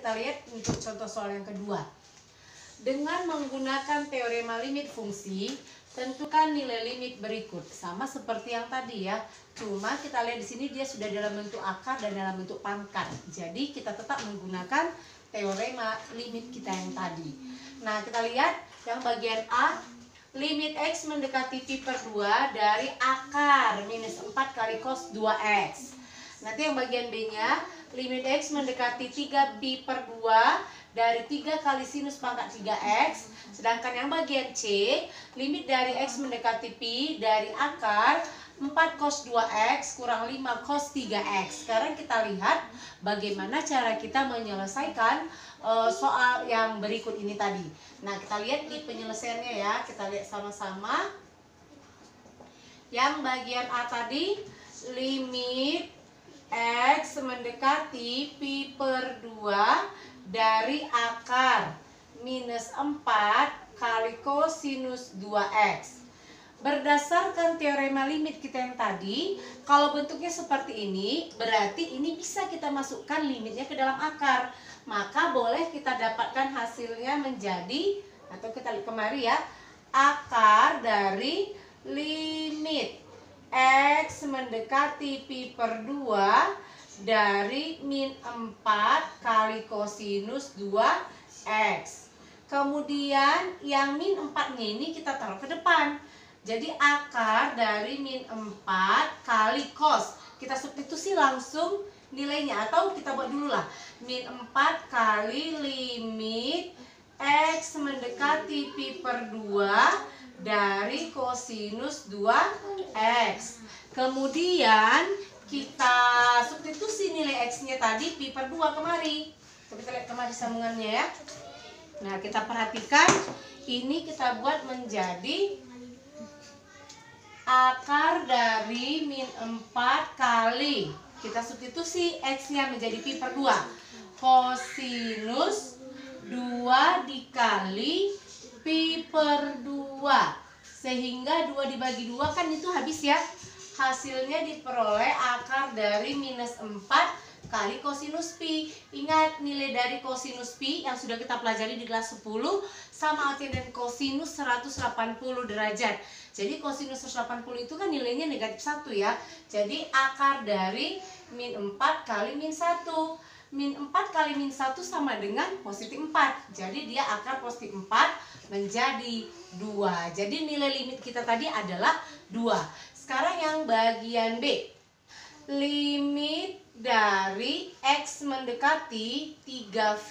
kita lihat untuk contoh soal yang kedua. Dengan menggunakan teorema limit fungsi, tentukan nilai limit berikut. Sama seperti yang tadi ya. Cuma kita lihat di sini dia sudah dalam bentuk akar dan dalam bentuk pangkat. Jadi kita tetap menggunakan teorema limit kita yang tadi. Nah, kita lihat yang bagian A, limit X mendekati pi per 2 dari akar minus 4 kali cos 2X. Nanti yang bagian B-nya, limit X mendekati 3 pi per 2 dari 3 kali sinus pangkat 3X. Sedangkan yang bagian C, limit dari X mendekati pi dari akar 4 cos 2X kurang 5 cos 3X. Sekarang kita lihat bagaimana cara kita menyelesaikan soal yang berikut ini tadi. Nah, kita lihat di penyelesaiannya ya. Kita lihat sama-sama. Yang bagian A tadi, limit X mendekati pi per 2 dari akar minus 4 kali kosinus 2X. Berdasarkan teorema limit kita yang tadi, kalau bentuknya seperti ini, berarti ini bisa kita masukkan limitnya ke dalam akar. Maka boleh kita dapatkan hasilnya menjadi, atau kita lihat kemari ya, akar dari limit X mendekati pi per 2 dari min 4 kali kosinus 2X. Kemudian yang min 4-nya ini kita taruh ke depan. Jadi akar dari min 4 kali cos. Kita substitusi langsung nilainya. Atau kita buat dulu lah. Min 4 kali limit X mendekati pi per 2 dari kosinus 2X. Kemudian kita substitusi nilai X-nya tadi pi per 2 kemari. Kita lihat kemari sambungannya ya. Nah, kita perhatikan. Ini kita buat menjadi akar dari min 4 kali, kita substitusi X-nya menjadi pi per 2, kosinus 2 dikali pi per 2, sehingga 2 dibagi 2 kan itu habis ya. Hasilnya diperoleh akar dari minus 4 kali kosinus pi. Ingat, nilai dari kosinus pi yang sudah kita pelajari di kelas 10 sama artinya dengan kosinus 180 derajat. Jadi kosinus 180 itu kan nilainya negatif 1 ya. Jadi akar dari min 4 kali min 1. Min 4 kali min 1 sama dengan positif 4. Jadi dia akar positif 4 menjadi 2. Jadi nilai limit kita tadi adalah 2. Sekarang yang bagian B. Limit dari X mendekati 3V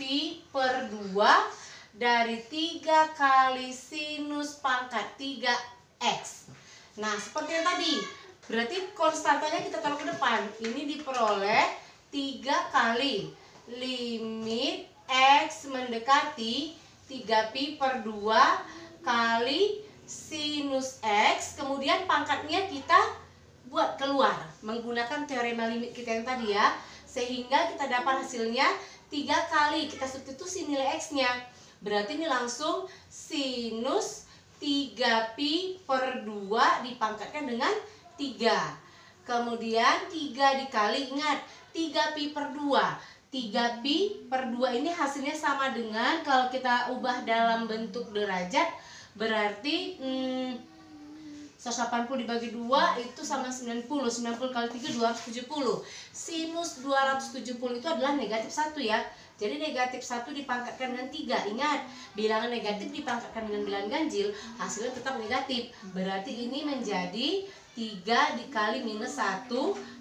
per 2 dari 3 kali sinus pangkat 3X. Nah, seperti yang tadi, berarti konstantanya kita taruh ke depan. Ini diperoleh 3 kali limit X mendekati 3pi per 2 kali sinus X. Kemudian pangkatnya kita buat keluar menggunakan teorema limit kita yang tadi ya. Sehingga kita dapat hasilnya 3 kali. Kita substitusi nilai X-nya. Berarti ini langsung sinus 3pi per 2 dipangkatkan dengan 3. Kemudian 3 dikali, ingat 3pi per 2. 3pi per 2 ini hasilnya sama dengan, kalau kita ubah dalam bentuk derajat, berarti 180 dibagi 2 itu sama 90. 90 kali 3 270. Sinus 270 itu adalah negatif 1 ya. Jadi negatif 1 dipangkatkan dengan 3. Ingat, bilangan negatif dipangkatkan dengan bilangan ganjil, hasilnya tetap negatif. Berarti ini menjadi 3 dikali minus 1,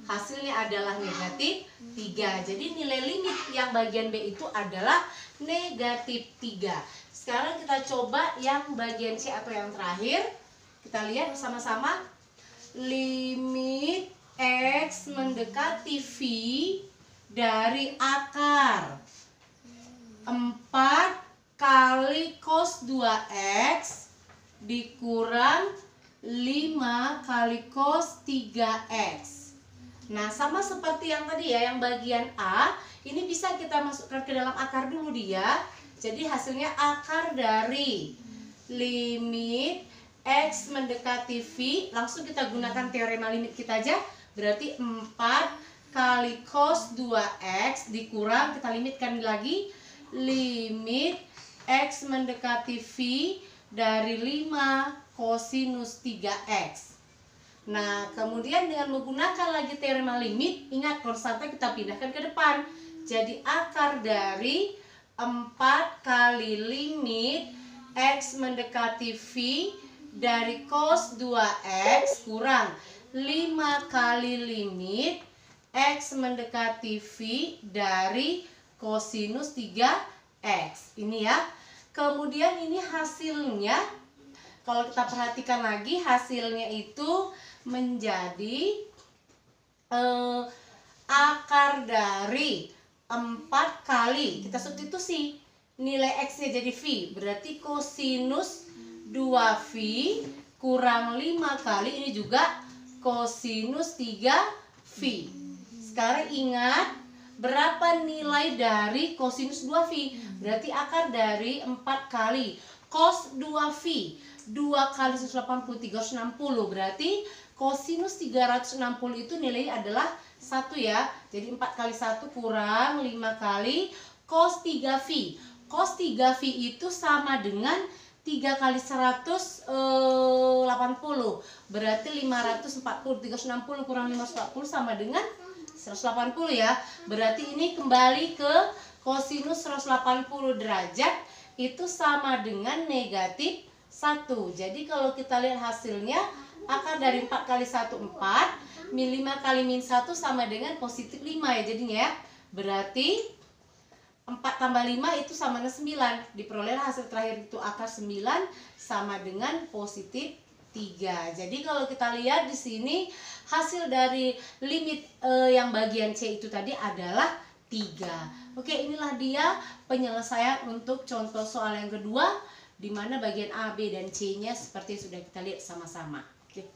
hasilnya adalah negatif 3. Jadi nilai limit yang bagian B itu adalah negatif 3. Sekarang kita coba yang bagian C atau yang terakhir. Kita lihat bersama-sama. Limit X mendekati V dari akar 4 kali cos 2X dikurang 5 kali cos 3X. Nah, sama seperti yang tadi ya, yang bagian A, ini bisa kita masukkan ke dalam akar dulu dia. Jadi hasilnya akar dari limit X mendekati V, langsung kita gunakan teorema limit kita aja. Berarti 4 kali cos 2X dikurang, kita limitkan lagi, limit X mendekati V dari 5 kosinus 3X. Nah, kemudian dengan menggunakan lagi teorema limit, ingat konstanta kita pindahkan ke depan. Jadi akar dari 4 kali limit X mendekati V dari cos 2X kurang 5 kali limit X mendekati V dari kosinus 3X. Ini ya. Kemudian ini hasilnya, kalau kita perhatikan lagi, hasilnya itu menjadi akar dari 4 kali, kita substitusi nilai X nya jadi V, berarti kosinus 2V kurang 5 kali, ini juga kosinus 3V. Sekarang ingat berapa nilai dari kosinus 2V, berarti akar dari 4 kali cos 2V, 2 kali 180, 360, berarti kosinus 360 itu nilainya adalah 1 ya. Jadi 4 kali 1 kurang 5 kali cos 3V. Cos 3V itu sama dengan 3 kali 180, berarti 540. 360 kurang 540 sama dengan 180 ya. Berarti ini kembali ke kosinus 180 derajat itu sama dengan negatif 1. Jadi kalau kita lihat hasilnya, akar dari 4 kali 1 4, min 5 kali min 1 sama dengan positif 5 ya jadinya ya. Berarti 4 tambah 5 itu sama dengan 9. Diperoleh hasil terakhir itu akar 9 sama dengan positif 3. Jadi kalau kita lihat di sini hasil dari limit yang bagian C itu tadi adalah 3. Oke, inilah dia penyelesaian untuk contoh soal yang kedua, di mana bagian A, B, dan C-nya seperti sudah kita lihat sama-sama. Oke.